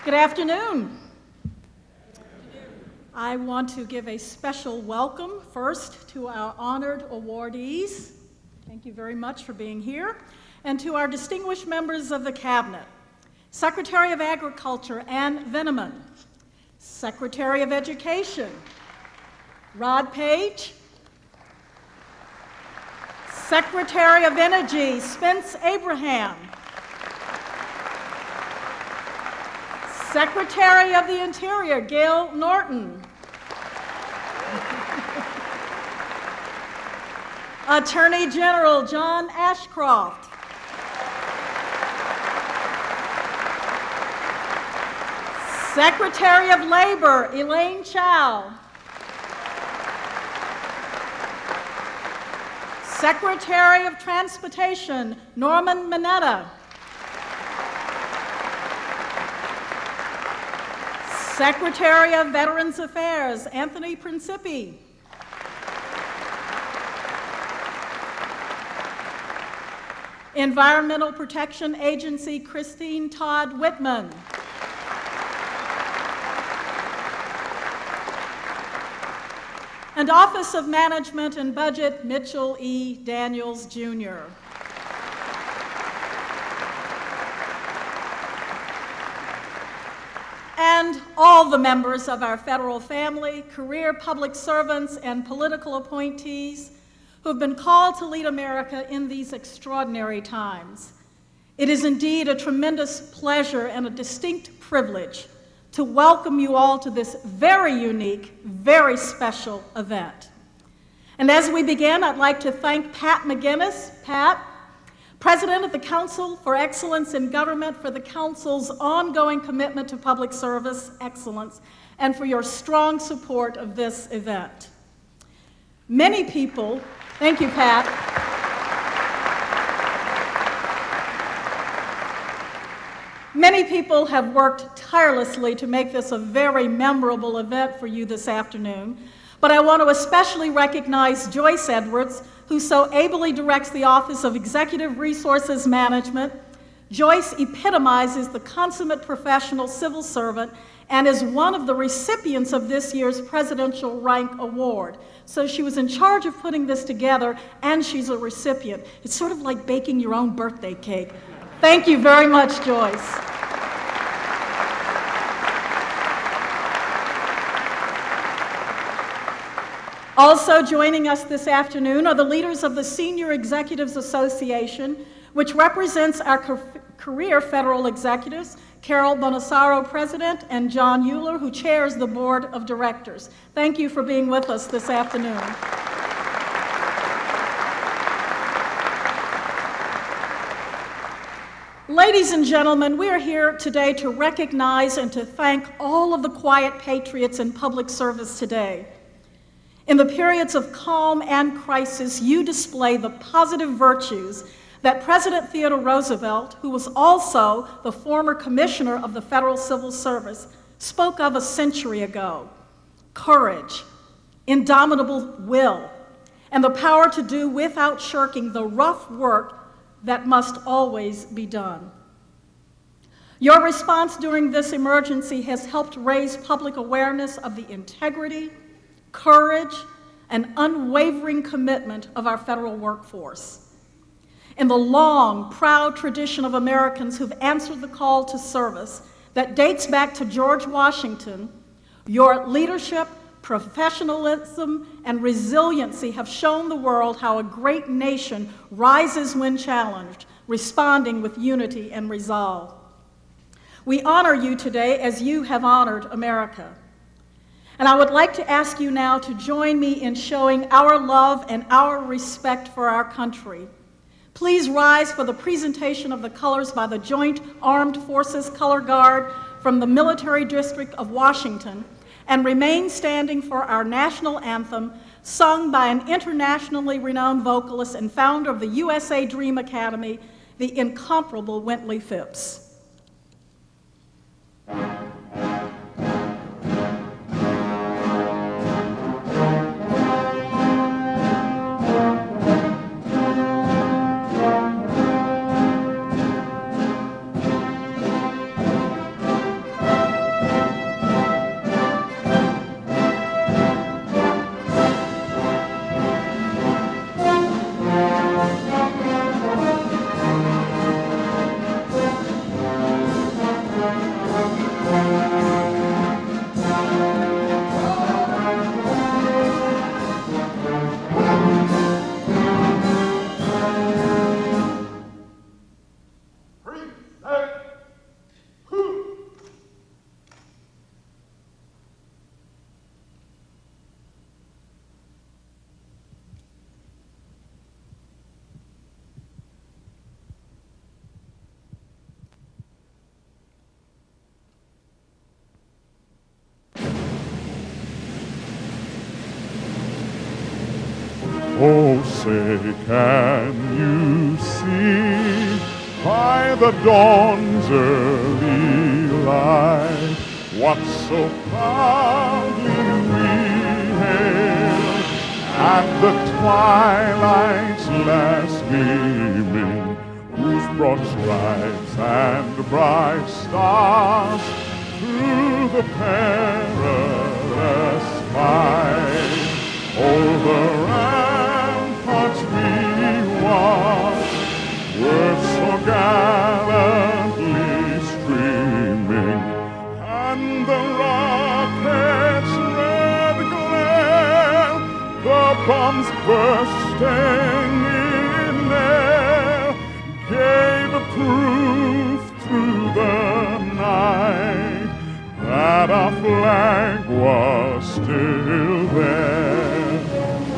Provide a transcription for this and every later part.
Good afternoon. I want to give a special welcome first to our honored awardees. Thank you very much for being here. And to our distinguished members of the Cabinet, Secretary of Agriculture Ann Veneman, Secretary of Education Rod Page, Secretary of Energy Spence Abraham, Secretary of the Interior Gail Norton, Attorney General John Ashcroft, Secretary of Labor Elaine Chao, Secretary of Transportation Norman Mineta, Secretary of Veterans Affairs Anthony Principi, Environmental Protection Agency Christine Todd Whitman, and Office of Management and Budget Mitchell E. Daniels, Jr. And all the members of our federal family, career public servants, and political appointees who have been called to lead America in these extraordinary times. It is indeed a tremendous pleasure and a distinct privilege to welcome you all to this very unique, very special event. And as we begin, I'd like to thank Pat McGinnis, Pat, President of the Council for Excellence in Government, for the Council's ongoing commitment to public service excellence and for your strong support of this event. Many people, thank you, Pat. Many people have worked tirelessly to make this a very memorable event for you this afternoon, but I want to especially recognize Joyce Edwards, who so ably directs the Office of Executive Resources Management. Joyce epitomizes the consummate professional civil servant and is one of the recipients of this year's Presidential Rank Award. So she was in charge of putting this together, and she's a recipient. It's sort of like baking your own birthday cake. Thank you very much, Joyce. Also joining us this afternoon are the leaders of the Senior Executives Association, which represents our career federal executives, Carol Bonasaro, President, and John Euler, who chairs the Board of Directors. Thank you for being with us this afternoon. Ladies and gentlemen, we are here today to recognize and to thank all of the quiet patriots in public service today. In the periods of calm and crisis, you display the positive virtues that President Theodore Roosevelt, who was also the former commissioner of the Federal Civil Service, spoke of a century ago: courage, indomitable will, and the power to do without shirking the rough work that must always be done. Your response during this emergency has helped raise public awareness of the integrity, courage, and unwavering commitment of our federal workforce. In the long, proud tradition of Americans who've answered the call to service that dates back to George Washington, your leadership, professionalism, and resiliency have shown the world how a great nation rises when challenged, responding with unity and resolve. We honor you today as you have honored America. And I would like to ask you now to join me in showing our love and our respect for our country. Please rise for the presentation of the colors by the Joint Armed Forces Color Guard from the Military District of Washington, and remain standing for our national anthem, sung by an internationally renowned vocalist and founder of the USA Dream Academy, the incomparable Wintley Phipps. Oh, say, can you see by the dawn's early light what so proudly we hailed at the twilight's last gleaming, whose broad stripes and bright stars through the perilous fight over ramparts we watched were so gallantly streaming, and the rocket's red glare, the bombs bursting in air, gave proof through the night that our flag was still there.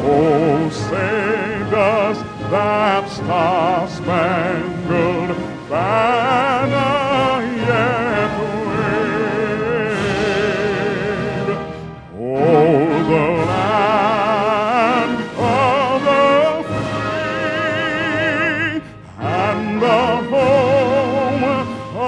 Oh, say, does that star-spangled banner yet wave? Oh, the land of the free and the home of the brave.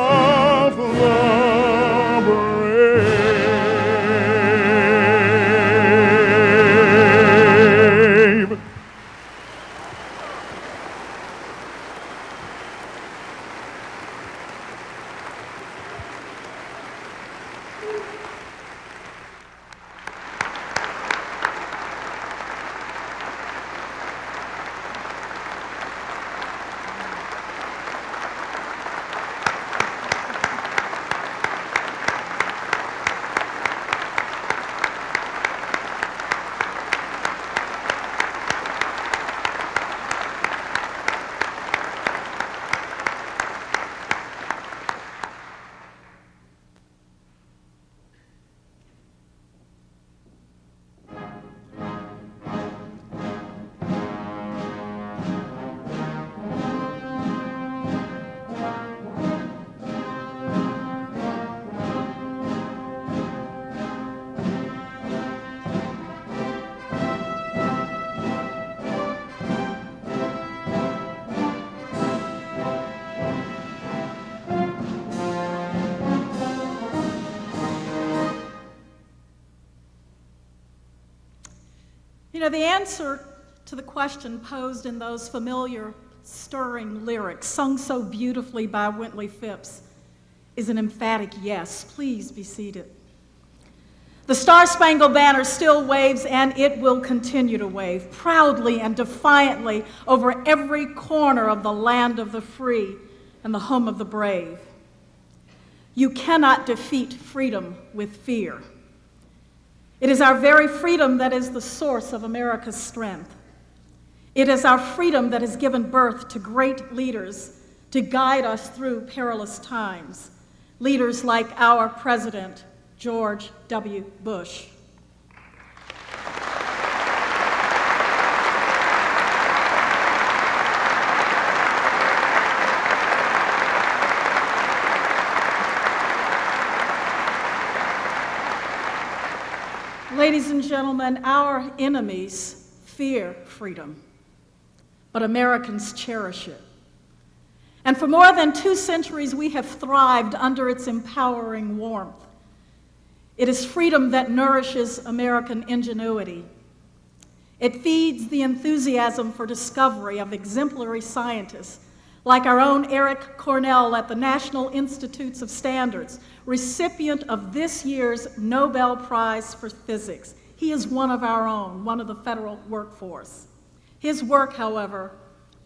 You know, the answer to the question posed in those familiar, stirring lyrics, sung so beautifully by Wintley Phipps, is an emphatic yes. Please be seated. The Star-Spangled Banner still waves, and it will continue to wave, proudly and defiantly over every corner of the land of the free and the home of the brave. You cannot defeat freedom with fear. It is our very freedom that is the source of America's strength. It is our freedom that has given birth to great leaders to guide us through perilous times. Leaders like our President, George W. Bush. Ladies and gentlemen, our enemies fear freedom, but Americans cherish it. And for more than 2 centuries, we have thrived under its empowering warmth. It is freedom that nourishes American ingenuity. It feeds the enthusiasm for discovery of exemplary scientists like our own Eric Cornell at the National Institutes of Standards, recipient of this year's Nobel Prize for Physics. He is one of our own, one of the federal workforce. His work, however,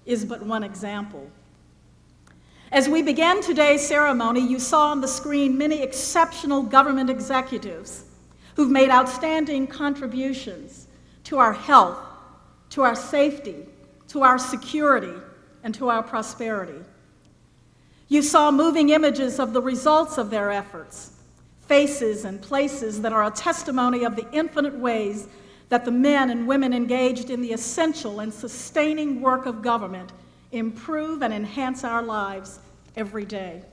is but one example. As we began today's ceremony, you saw on the screen many exceptional government executives who've made outstanding contributions to our health, to our safety, to our security, and to our prosperity. You saw moving images of the results of their efforts, faces and places that are a testimony of the infinite ways that the men and women engaged in the essential and sustaining work of government improve and enhance our lives every day.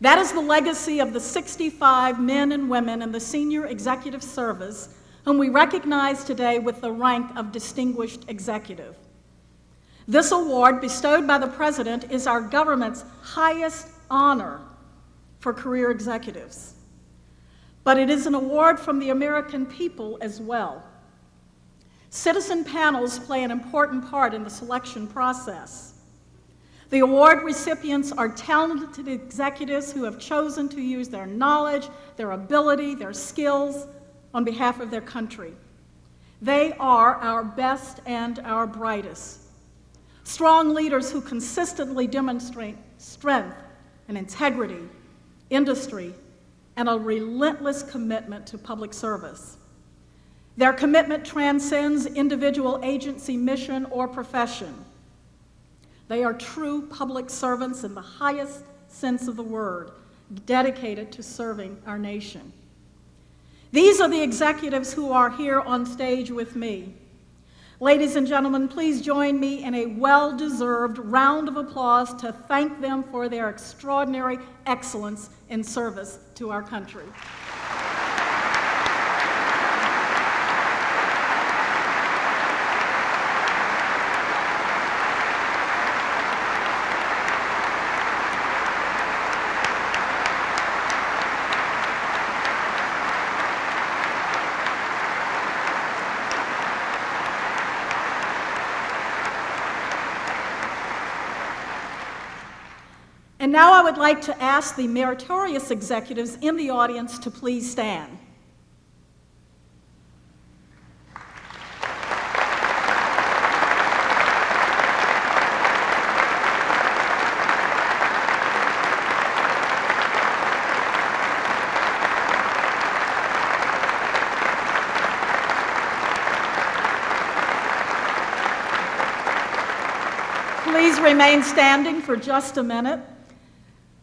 That is the legacy of the 65 men and women in the senior executive service whom we recognize today with the rank of Distinguished Executive. This award, bestowed by the President, is our government's highest honor for career executives. But it is an award from the American people as well. Citizen panels play an important part in the selection process. The award recipients are talented executives who have chosen to use their knowledge, their ability, their skills on behalf of their country. They are our best and our brightest. Strong leaders who consistently demonstrate strength and integrity, industry, and a relentless commitment to public service. Their commitment transcends individual agency, mission, or profession. They are true public servants in the highest sense of the word, dedicated to serving our nation. These are the executives who are here on stage with me. Ladies and gentlemen, please join me in a well-deserved round of applause to thank them for their extraordinary excellence in service to our country. And now I would like to ask the meritorious executives in the audience to please stand. Please remain standing for just a minute.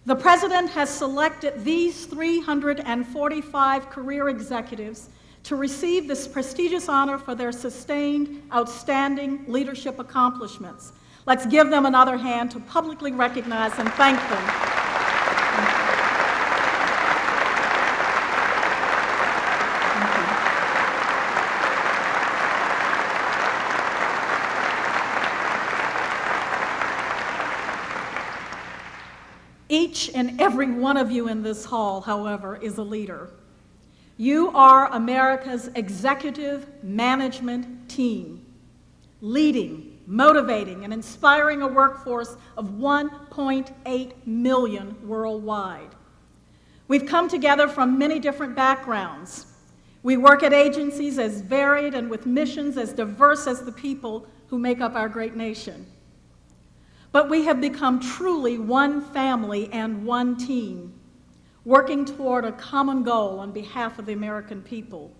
The President has selected these 345 career executives to receive this prestigious honor for their sustained, outstanding leadership accomplishments. Let's give them another hand to publicly recognize and thank them. Each and every one of you in this hall, however, is a leader. You are America's executive management team, leading, motivating, and inspiring a workforce of 1.8 million worldwide. We've come together from many different backgrounds. We work at agencies as varied and with missions as diverse as the people who make up our great nation. But we have become truly one family and one team, working toward a common goal on behalf of the American people.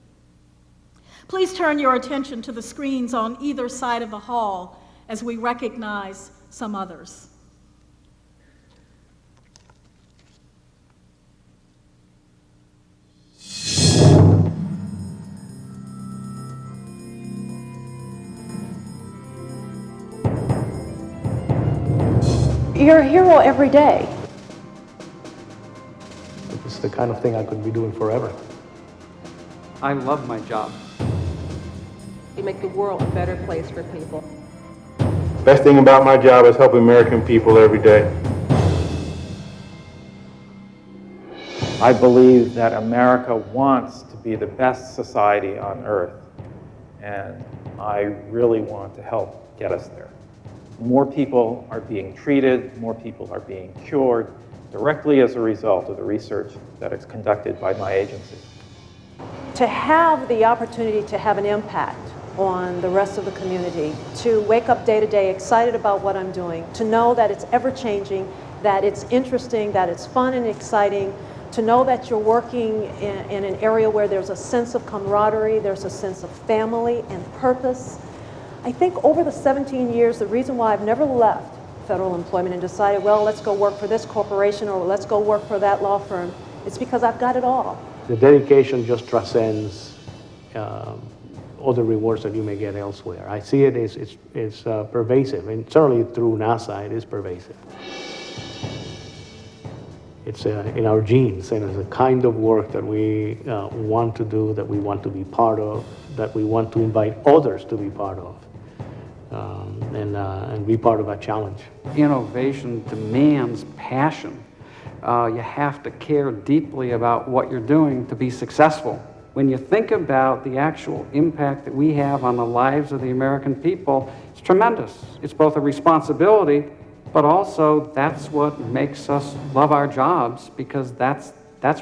Please turn your attention to the screens on either side of the hall as we recognize some others. You're a hero every day. It's the kind of thing I could be doing forever. I love my job. You make the world a better place for people. Best thing about my job is helping American people every day. I believe that America wants to be the best society on earth, and I really want to help get us there. More people are being treated, more people are being cured directly as a result of the research that is conducted by my agency. To have the opportunity to have an impact on the rest of the community, to wake up day to day excited about what I'm doing, to know that it's ever-changing, that it's interesting, that it's fun and exciting, to know that you're working in an area where there's a sense of camaraderie, there's a sense of family and purpose. I think over the 17 years, the reason why I've never left federal employment and decided, well, let's go work for this corporation or let's go work for that law firm, it's because I've got it all. The dedication just transcends all the rewards that you may get elsewhere. I see it as it's pervasive, and certainly through NASA, it is pervasive. It's in our genes, and it's a kind of work that we want to do, that we want to be part of, that we want to invite others to be part of, and be part of that challenge. Innovation demands passion. You have to care deeply about what you're doing to be successful. When you think about the actual impact that we have on the lives of the American people, it's tremendous. It's both a responsibility, but also that's what makes us love our jobs, because that's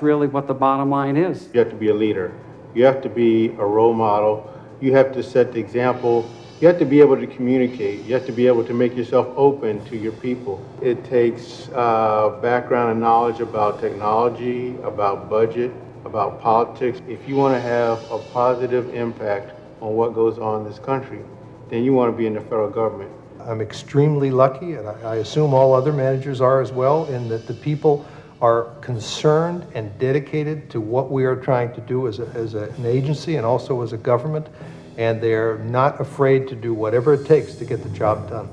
really what the bottom line is. You have to be a leader. You have to be a role model. You have to set the example. You have to be able to communicate. You have to be able to make yourself open to your people. It takes background and knowledge about technology, about budget, about politics. If you want to have a positive impact on what goes on in this country, then you want to be in the federal government. I'm extremely lucky, and I assume all other managers are as well, in that the people are concerned and dedicated to what we are trying to do as an agency and also as a government, and they're not afraid to do whatever it takes to get the job done.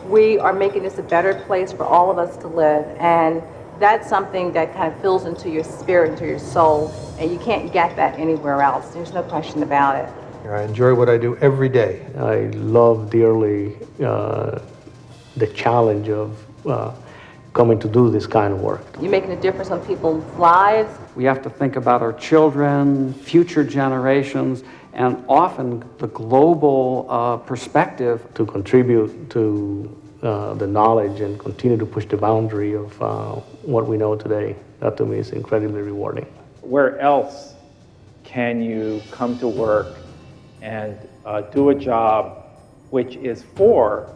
We are making this a better place for all of us to live, and that's something that kind of fills into your spirit, into your soul, and you can't get that anywhere else. There's no question about it. I enjoy what I do every day. I love dearly the challenge of coming to do this kind of work. You're making a difference on people's lives. We have to think about our children, future generations, and often the global perspective. To contribute to the knowledge and continue to push the boundary of what we know today, that to me is incredibly rewarding. Where else can you come to work and do a job which is for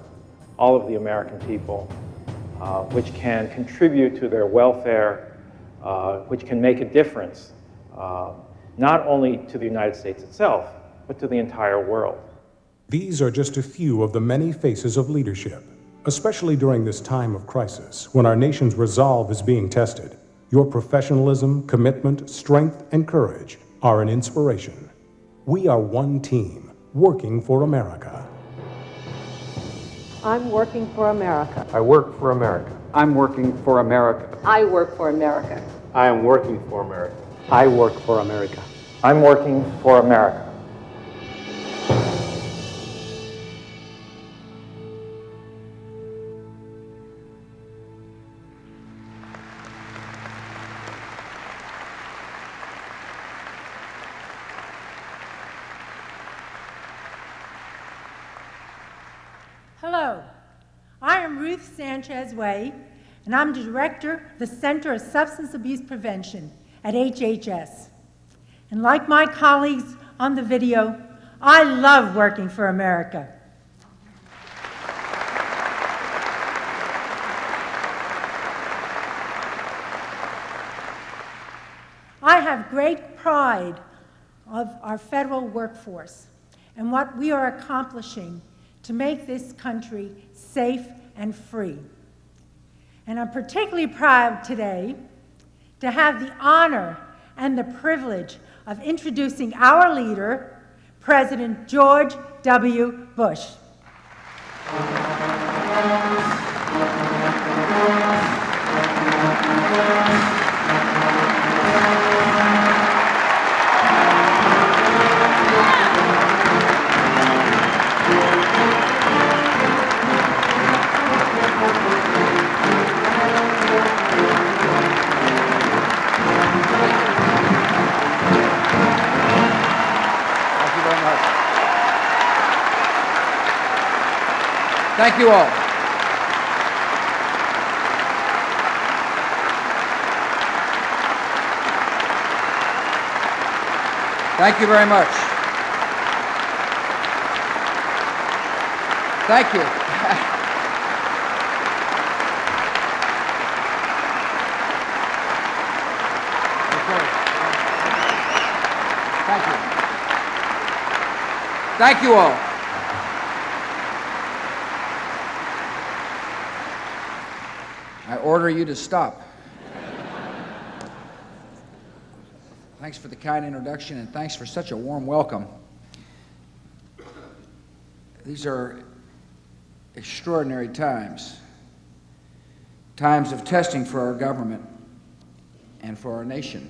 all of the American people, which can contribute to their welfare, which can make a difference, not only to the United States itself, but to the entire world. These are just a few of the many faces of leadership, especially during this time of crisis when our nation's resolve is being tested. Your professionalism, commitment, strength, and courage are an inspiration. We are one team, working for America. I'm working for America. I work for America. I'm working for America. I work for America. I am working for America. I work for America. I'm working for America. Hello, I am Ruth Sanchez Way, and I'm the Director of the Center of Substance Abuse Prevention at HHS. And like my colleagues on the video, I love working for America. I have great pride of our federal workforce and what we are accomplishing to make this country safe and free. And I'm particularly proud today to have the honor and the privilege of introducing our leader, President George W. Bush. Thank you all. Thank you very much. Thank you. Okay. Thank you. Thank you all. I order you to stop. Thanks for the kind introduction, and thanks for such a warm welcome. These are extraordinary times, times of testing for our government, and for our nation.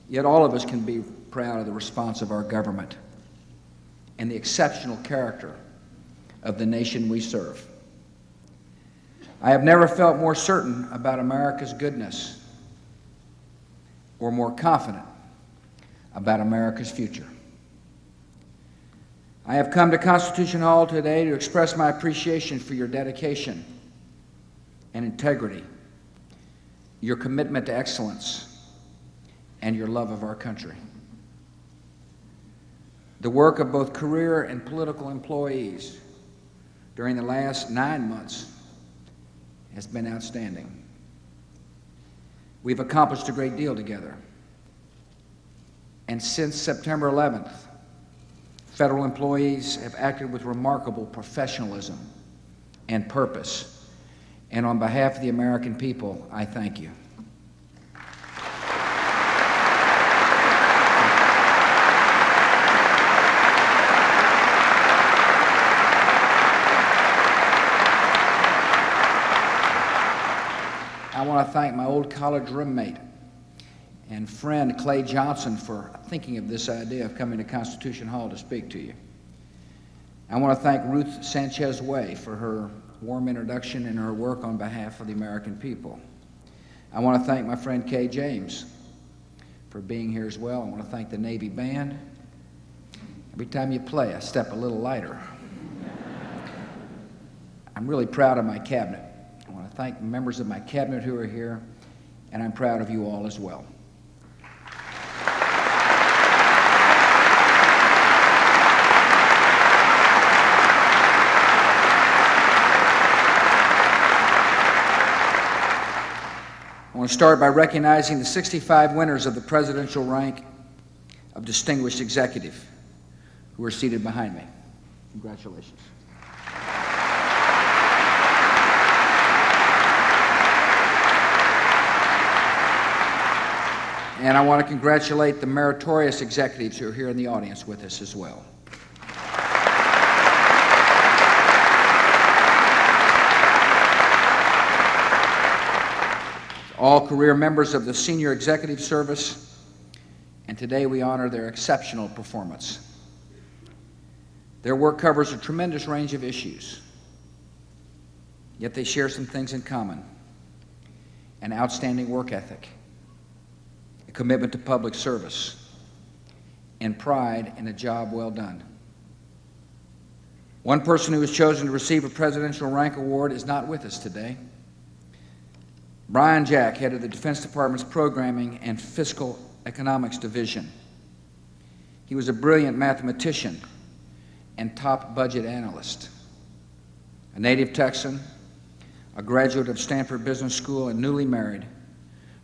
Yet all of us can be proud of the response of our government and the exceptional character of the nation we serve. I have never felt more certain about America's goodness or more confident about America's future. I have come to Constitution Hall today to express my appreciation for your dedication and integrity, your commitment to excellence, and your love of our country. The work of both career and political employees during the last 9 months has been outstanding. We've accomplished a great deal together. And since September 11th, federal employees have acted with remarkable professionalism and purpose. And on behalf of the American people, I thank you. I want to thank my old college roommate and friend Clay Johnson for thinking of this idea of coming to Constitution Hall to speak to you. I want to thank Ruth Sanchez Way for her warm introduction and her work on behalf of the American people. I want to thank my friend Kay James for being here as well. I want to thank the Navy Band. Every time you play, I step a little lighter. I'm really proud of my cabinet. I want to thank the members of my cabinet who are here, and I'm proud of you all as well. I want to start by recognizing the 65 winners of the presidential rank of Distinguished Executive who are seated behind me. Congratulations. And I want to congratulate the meritorious executives who are here in the audience with us as well. All career members of the Senior Executive Service, and today we honor their exceptional performance. Their work covers a tremendous range of issues, yet they share some things in common: an outstanding work ethic, a commitment to public service, and pride in a job well done. One person who was chosen to receive a Presidential Rank Award is not with us today. Brian Jack, head of the Defense Department's Programming and Fiscal Economics Division. He was a brilliant mathematician and top budget analyst. A native Texan, a graduate of Stanford Business School, and newly married,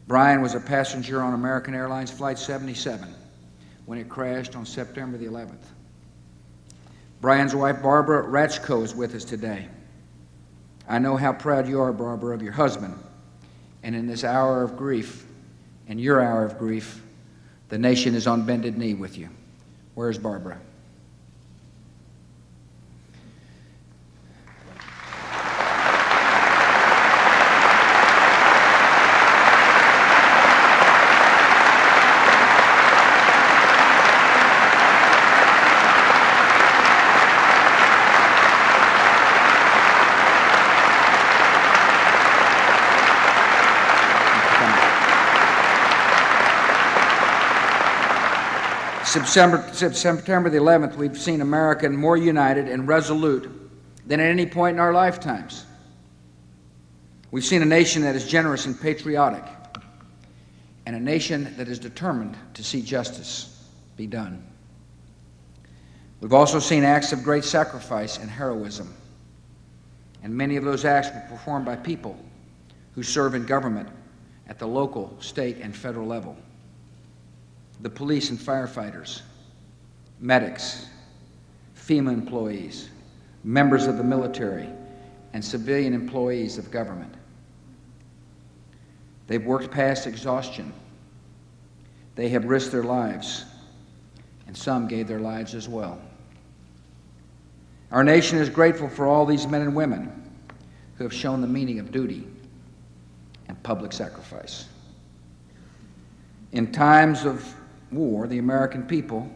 Brian was a passenger on American Airlines Flight 77 when it crashed on September the 11th. Brian's wife, Barbara Ratchko, is with us today. I know how proud you are, Barbara, of your husband. And in this hour of grief, in your hour of grief, the nation is on bended knee with you. Where's Barbara? September the 11th, we've seen America more united and resolute than at any point in our lifetimes. We've seen a nation that is generous and patriotic, and a nation that is determined to see justice be done. We've also seen acts of great sacrifice and heroism, and many of those acts were performed by people who serve in government at the local, state, and federal level. The police and firefighters, medics, FEMA employees, members of the military, and civilian employees of government. They've worked past exhaustion. They have risked their lives, and some gave their lives as well. Our nation is grateful for all these men and women who have shown the meaning of duty and public sacrifice. In times of war, the American people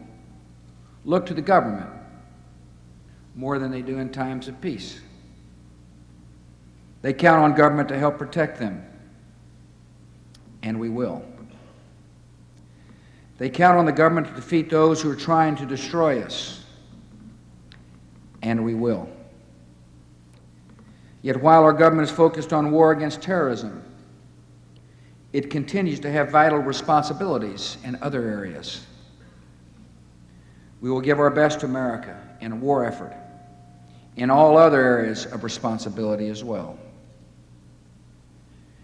look to the government more than they do in times of peace. They count on government to help protect them, and we will. They count on the government to defeat those who are trying to destroy us, and we will. Yet while our government is focused on war against terrorism, it continues to have vital responsibilities in other areas. We will give our best to America in a war effort, in all other areas of responsibility as well.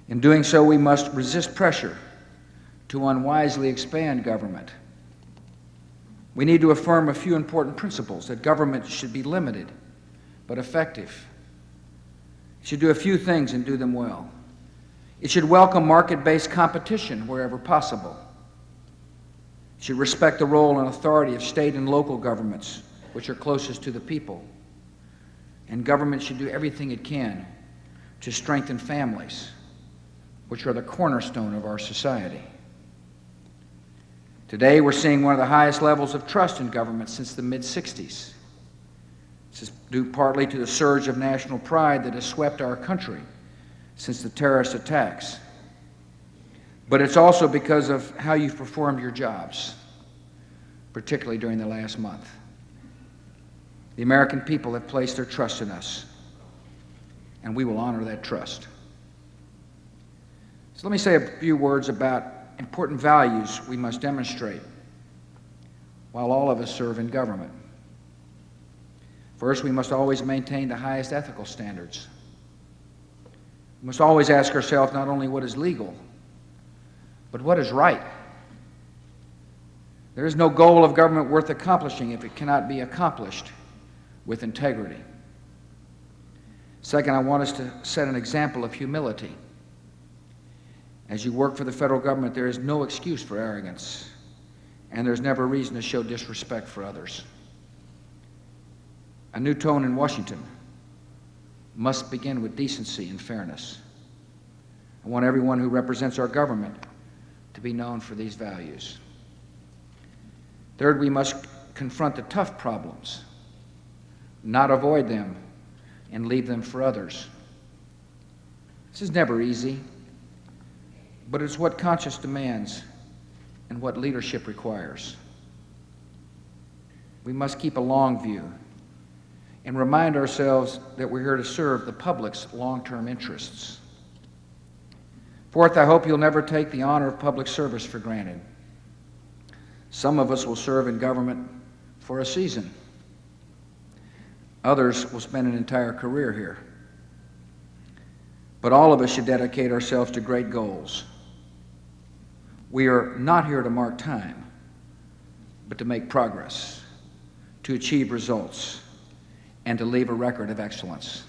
In doing so, we must resist pressure to unwisely expand government. We need to affirm a few important principles: that government should be limited but effective. It should do a few things and do them well. It should welcome market-based competition wherever possible. It should respect the role and authority of state and local governments, which are closest to the people. And government should do everything it can to strengthen families, which are the cornerstone of our society. Today, we're seeing one of the highest levels of trust in government since the mid-'60s. This is due partly to the surge of national pride that has swept our country since the terrorist attacks. But it's also because of how you've performed your jobs, particularly during the last month. The American people have placed their trust in us, and we will honor that trust. So let me say a few words about important values we must demonstrate while all of us serve in government. First, we must always maintain the highest ethical standards. We must always ask ourselves not only what is legal, but what is right. There is no goal of government worth accomplishing if it cannot be accomplished with integrity. Second, I want us to set an example of humility. As you work for the federal government, there is no excuse for arrogance, and there's never reason to show disrespect for others. A new tone in Washington must begin with decency and fairness. I want everyone who represents our government to be known for these values. Third, we must confront the tough problems, not avoid them and leave them for others. This is never easy, but it's what conscience demands and what leadership requires. We must keep a long view and remind ourselves that we're here to serve the public's long-term interests. Fourth, I hope you'll never take the honor of public service for granted. Some of us will serve in government for a season. Others will spend an entire career here. But all of us should dedicate ourselves to great goals. We are not here to mark time, but to make progress, to achieve results, and to leave a record of excellence.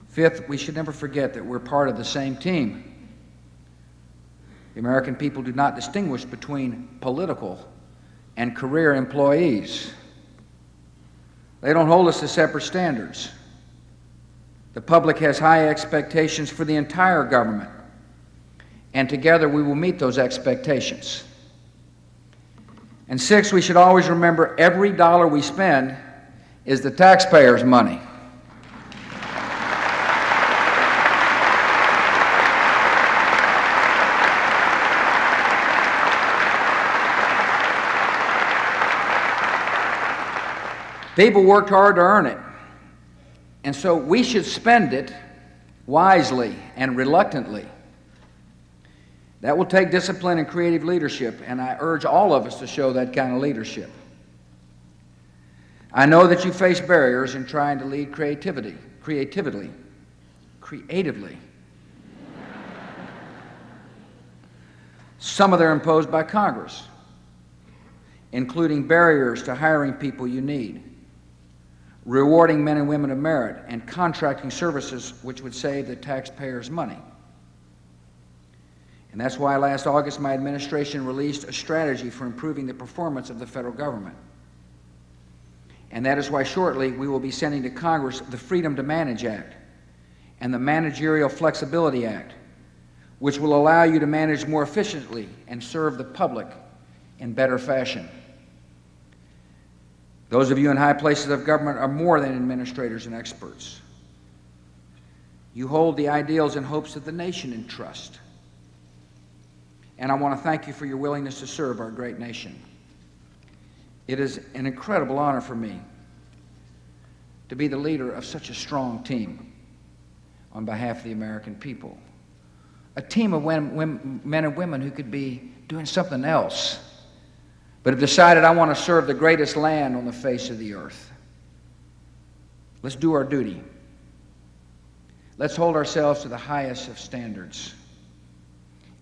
Fifth, we should never forget that we're part of the same team. The American people do not distinguish between political and career employees. They don't hold us to separate standards. The public has high expectations for the entire government, and together we will meet those expectations. And sixth, we should always remember every dollar we spend is the taxpayers' money. People worked hard to earn it, and so we should spend it wisely and reluctantly. That will take discipline and creative leadership, and I urge all of us to show that kind of leadership. I know that you face barriers in trying to lead creatively. Some of them are imposed by Congress, including barriers to hiring people you need, rewarding men and women of merit, and contracting services which would save the taxpayers money. And that's why last August my administration released a strategy for improving the performance of the federal government. And that is why shortly we will be sending to Congress the Freedom to Manage Act and the Managerial Flexibility Act, which will allow you to manage more efficiently and serve the public in better fashion. Those of you in high places of government are more than administrators and experts. You hold the ideals and hopes of the nation in trust. And I want to thank you for your willingness to serve our great nation. It is an incredible honor for me to be the leader of such a strong team on behalf of the American people. A team of men and women who could be doing something else, but have decided, I want to serve the greatest land on the face of the earth. Let's do our duty. Let's hold ourselves to the highest of standards.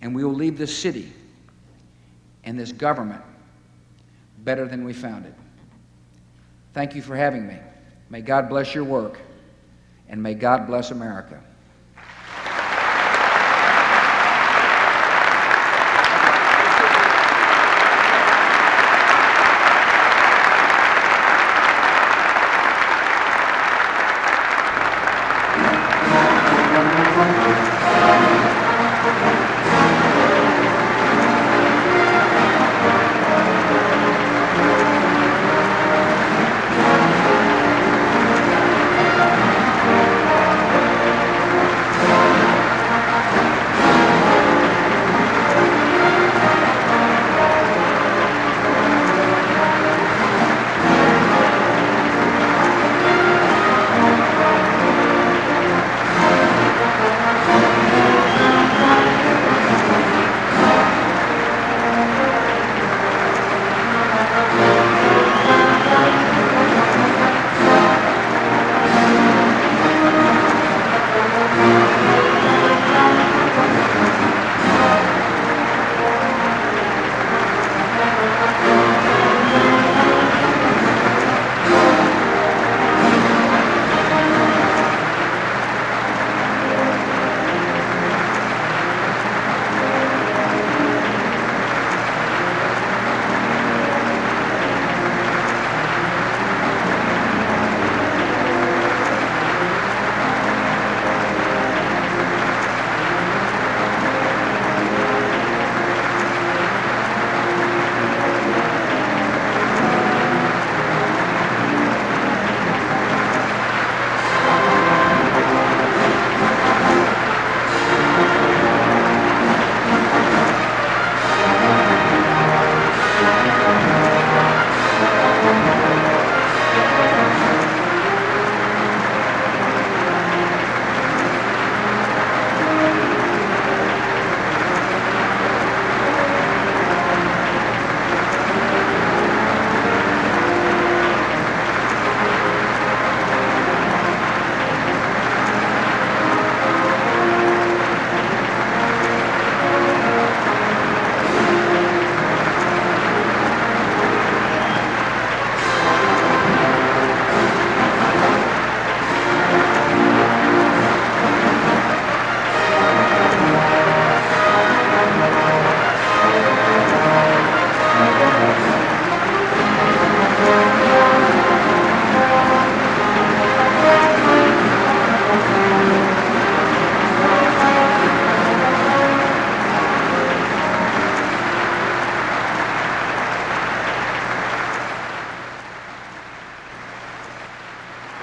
And we will leave this city and this government better than we found it. Thank you for having me. May God bless your work, and may God bless America.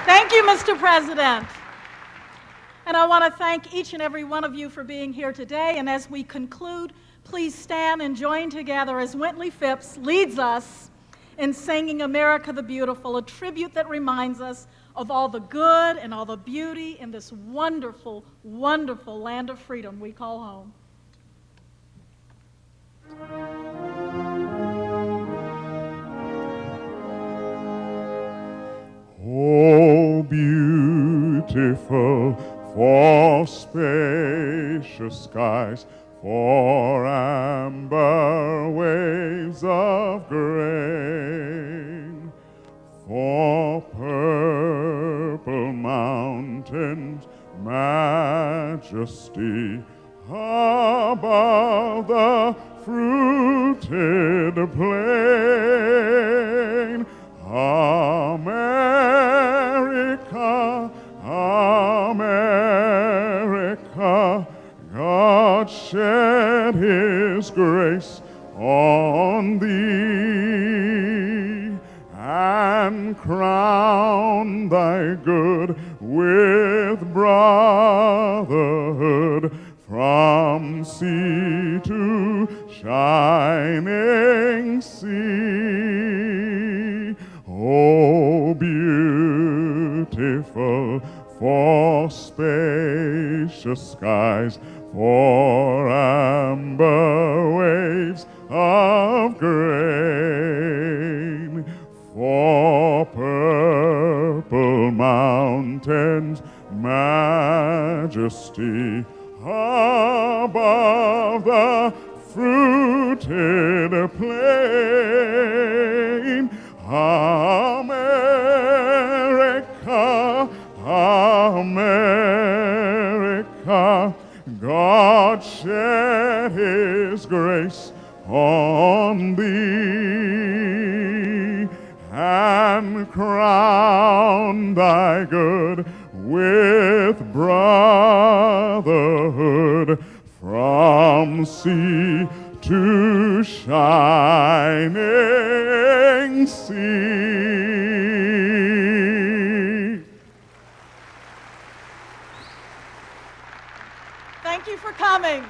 Thank you, Mr. President. And I want to thank each and every one of you for being here today. And as we conclude, please stand and join together as Wintley Phipps leads us in singing America the Beautiful, a tribute that reminds us of all the good and all the beauty in this wonderful, wonderful land of freedom we call home. Oh, beautiful for spacious skies, for amber waves of grain, for purple mountains, majesty above the fruited plain. America, America, God and crown thy good with brotherhood from sea to shining sea. Oh, beautiful for spacious skies, for amber waves of grain, for purple mountains, majesty above the fruited plain. America, America, God shed his grace on thee and crown thy good with brotherhood from sea to shining sea. Thank you for coming.